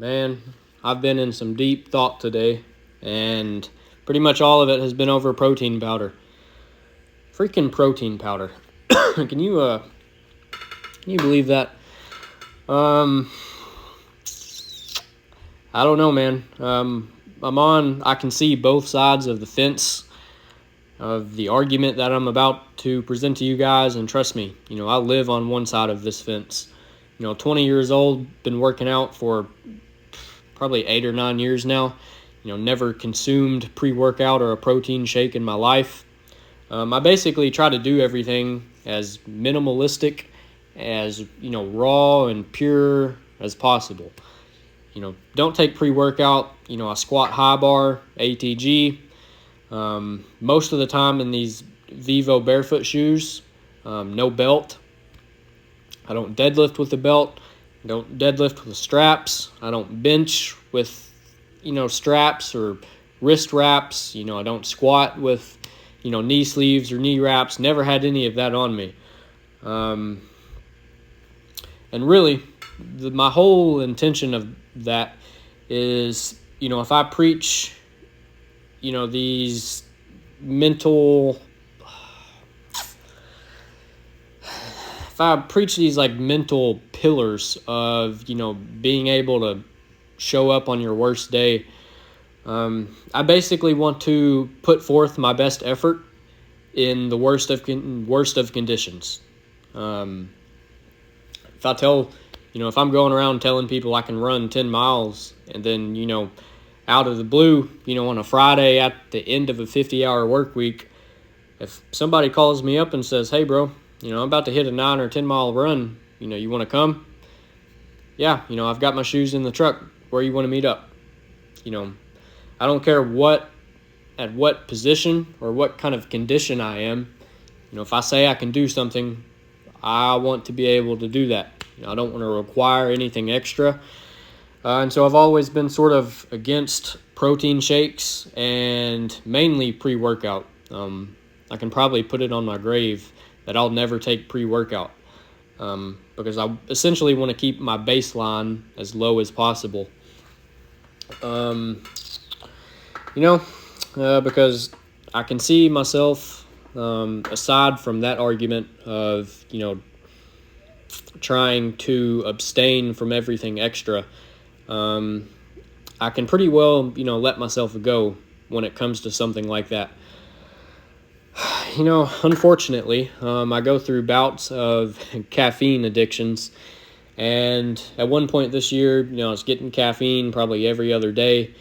Man, I've been in some deep thought today, and pretty much all of it has been over protein powder. Freaking protein powder. Can you believe that? Um, I don't know, man. I can see both sides of the fence of the argument that I'm about to present to you guys, and trust me, I live on one side of this fence. 20 years old, been working out for probably 8 or 9 years now. Never consumed pre-workout or a protein shake in my life. I basically try to do everything as minimalistic, as raw and pure as possible. Don't take pre-workout. I squat high bar, ATG. Most of the time in these Vivo barefoot shoes, no belt. I don't deadlift with the belt. I don't deadlift with straps. I don't bench with, straps or wrist wraps. I don't squat with, knee sleeves or knee wraps. Never had any of that on me. And really, my whole intention of that is, if I preach, these mental, if I preach these like mental pillars of, being able to show up on your worst day, I basically want to put forth my best effort in the worst of conditions. If I tell, if I'm going around telling people I can run 10 miles and then, out of the blue, on a Friday at the end of a 50-hour work week, if somebody calls me up and says, hey, bro, I'm about to hit a 9 or 10 mile run, you want to come? Yeah, I've got my shoes in the truck. Where you want to meet up? I don't care at what position or what kind of condition I am. If I say I can do something, I want to be able to do that. I don't want to require anything extra. And so I've always been sort of against protein shakes and mainly pre-workout. I can probably put it on my grave that I'll never take pre-workout because I essentially want to keep my baseline as low as possible. Because I can see myself, aside from that argument of, trying to abstain from everything extra, I can pretty well, let myself go when it comes to something like that. Unfortunately, I go through bouts of caffeine addictions, and at one point this year, I was getting caffeine probably every other day,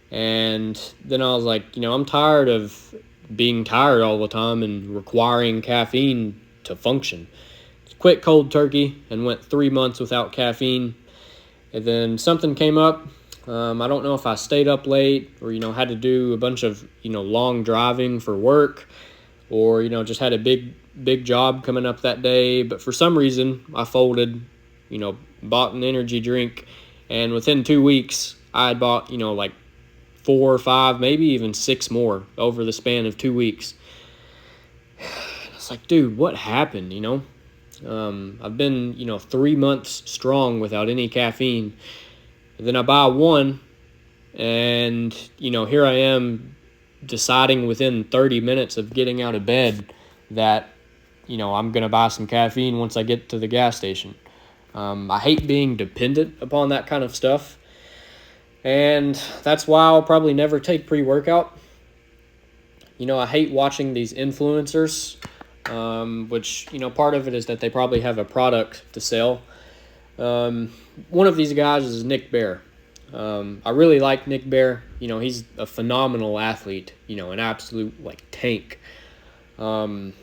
and then I was like, I'm tired of being tired all the time and requiring caffeine to function. Quit cold turkey and went 3 months without caffeine. And then something came up. I don't know if I stayed up late or, had to do a bunch of, long driving for work or, just had a big job coming up that day. But for some reason, I folded, bought an energy drink. And within 2 weeks, I had bought, like 4 or 5, maybe even 6 more over the span of 2 weeks. It's like, dude, what happened, I've been, 3 months strong without any caffeine. And then I buy one, and, here I am deciding within 30 minutes of getting out of bed that, I'm going to buy some caffeine once I get to the gas station. I hate being dependent upon that kind of stuff. And that's why I'll probably never take pre-workout. I hate watching these influencers, which, part of it is that they probably have a product to sell. One of these guys is Nick Bare. I really like Nick Bare. He's a phenomenal athlete, an absolute, tank. But,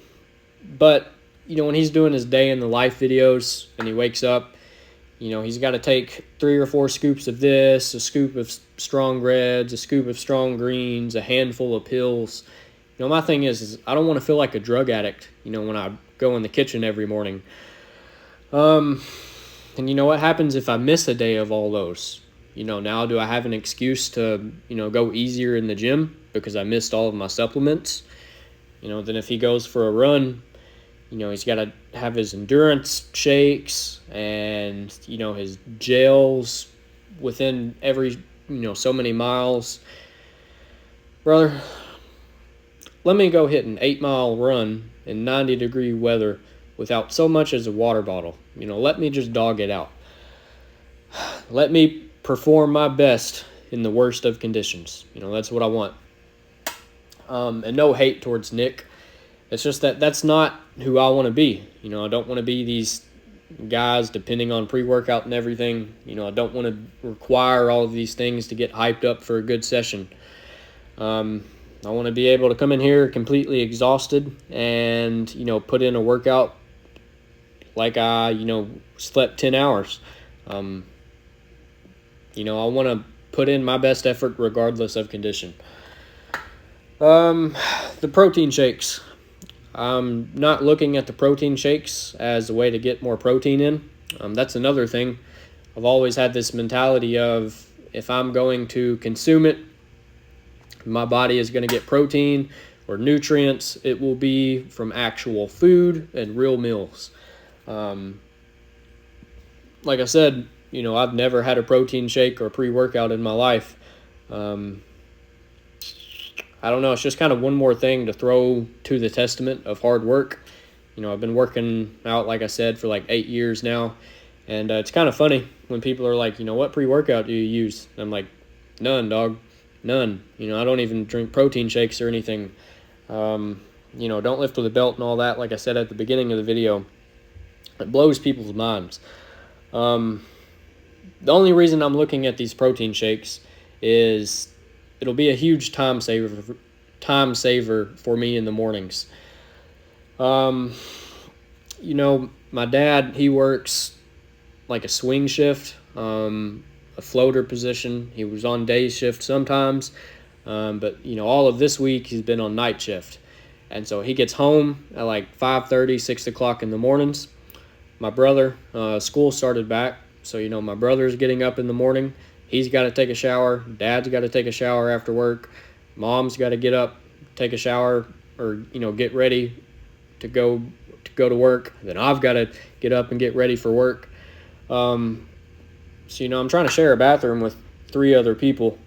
when he's doing his day in the life videos and he wakes up, he's got to take 3 or 4 scoops of this, a scoop of strong reds, a scoop of strong greens, a handful of pills. My thing is I don't want to feel like a drug addict, when I go in the kitchen every morning. And what happens if I miss a day of all those? Now do I have an excuse to, go easier in the gym because I missed all of my supplements? Then if he goes for a run, he's got to have his endurance shakes and, his gels, within every, so many miles. Brother, let me go hit an 8-mile run in 90-degree weather without so much as a water bottle. Let me just dog it out. Let me perform my best in the worst of conditions. That's what I want. And no hate towards Nick. It's just that's not who I want to be. I don't want to be these guys depending on pre-workout and everything. I don't want to require all of these things to get hyped up for a good session. I want to be able to come in here completely exhausted and, put in a workout like I, slept 10 hours. I want to put in my best effort regardless of condition. The protein shakes. I'm not looking at the protein shakes as a way to get more protein in. That's another thing. I've always had this mentality of if I'm going to consume it, my body is going to get protein or nutrients. It will be from actual food and real meals. Like I said, I've never had a protein shake or pre-workout in my life. I don't know. It's just kind of one more thing to throw to the testament of hard work. I've been working out, like I said, for like 8 years now. And it's kind of funny when people are like, what pre-workout do you use? And I'm like, none, dog. None. I don't even drink protein shakes or anything. Don't lift with a belt and all that, like I said at the beginning of the video. It blows people's minds. The only reason I'm looking at these protein shakes is it'll be a huge time saver for me in the mornings. My dad, he works like a swing shift, a floater position. He was on day shift sometimes, but all of this week he's been on night shift. And so he gets home at like 5:30, 6 o'clock in the mornings. My brother, school started back, so my brother's getting up in the morning. He's got to take a shower. Dad's got to take a shower after work. Mom's got to get up, take a shower, or get ready to go to work. Then I've got to get up and get ready for work. So I'm trying to share a bathroom with 3 other people,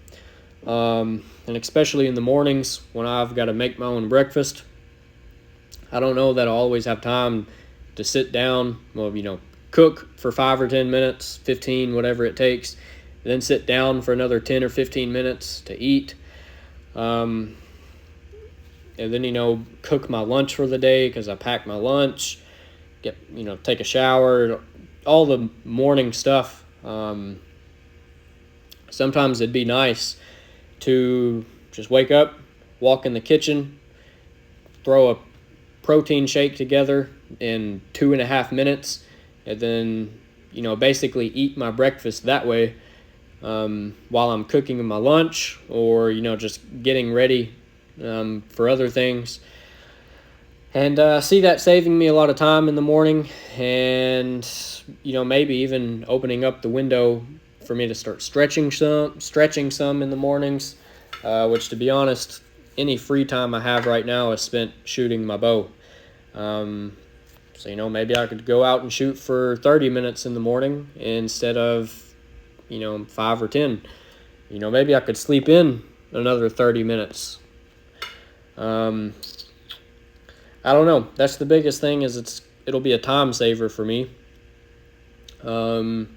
and especially in the mornings when I've got to make my own breakfast. I don't know that I'll always have time to sit down, cook for 5 or 10 minutes, 15, whatever it takes, then sit down for another 10 or 15 minutes to eat, and then, cook my lunch for the day because I pack my lunch, take a shower, all the morning stuff. Sometimes it'd be nice to just wake up, walk in the kitchen, throw a protein shake together in 2.5 minutes, and then, basically eat my breakfast that way while I'm cooking my lunch or, just getting ready for other things. And see that saving me a lot of time in the morning and, maybe even opening up the window for me to start stretching some in the mornings, which, to be honest, any free time I have right now is spent shooting my bow. So, maybe I could go out and shoot for 30 minutes in the morning instead of, 5 or 10. Maybe I could sleep in another 30 minutes. I don't know. That's the biggest thing is it'll be a time saver for me. But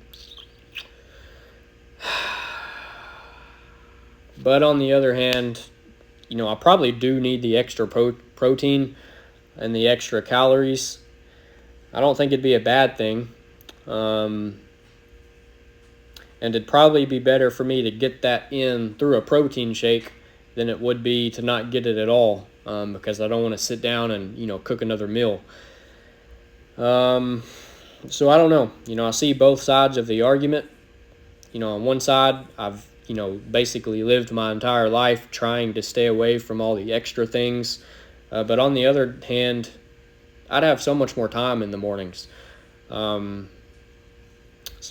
on the other hand, I probably do need the extra protein and the extra calories. I don't think it'd be a bad thing. And it'd probably be better for me to get that in through a protein shake than it would be to not get it at all, because I don't want to sit down and, cook another meal. So I don't know. I see both sides of the argument. On one side, I've, basically lived my entire life trying to stay away from all the extra things. But on the other hand, I'd have so much more time in the mornings. So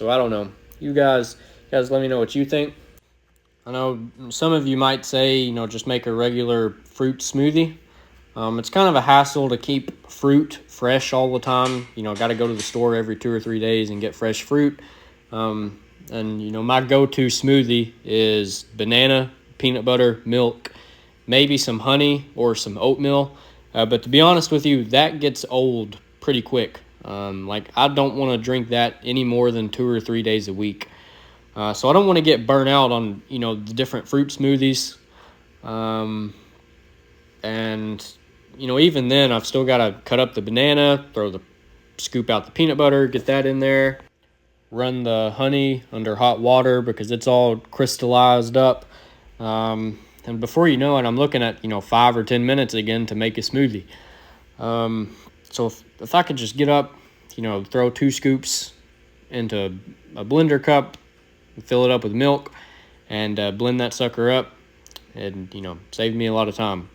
I don't know. You guys let me know what you think. I know some of you might say, just make a regular fruit smoothie. It's kind of a hassle to keep fruit fresh all the time. Got to go to the store every 2 or 3 days and get fresh fruit. And, my go-to smoothie is banana, peanut butter, milk, maybe some honey or some oatmeal. But to be honest with you, that gets old pretty quick. Like, I don't want to drink that any more than 2 or 3 days a week. So I don't want to get burnt out on, the different fruit smoothies. And, even then, I've still got to cut up the banana, scoop out the peanut butter, get that in there, run the honey under hot water because it's all crystallized up. And before you know it, I'm looking at, 5 or 10 minutes again to make a smoothie. So if I could just get up, throw 2 scoops into a blender cup, fill it up with milk, and blend that sucker up, and, save me a lot of time.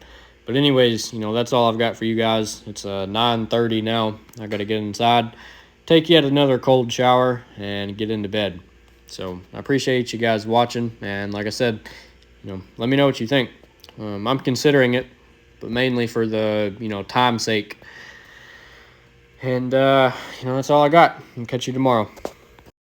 But anyways, that's all I've got for you guys. It's 9:30 now. I got to get inside, take yet another cold shower, and get into bed. So I appreciate you guys watching, and like I said, let me know what you think. I'm considering it, but mainly for the, time's sake. And, that's all I got. I'll catch you tomorrow.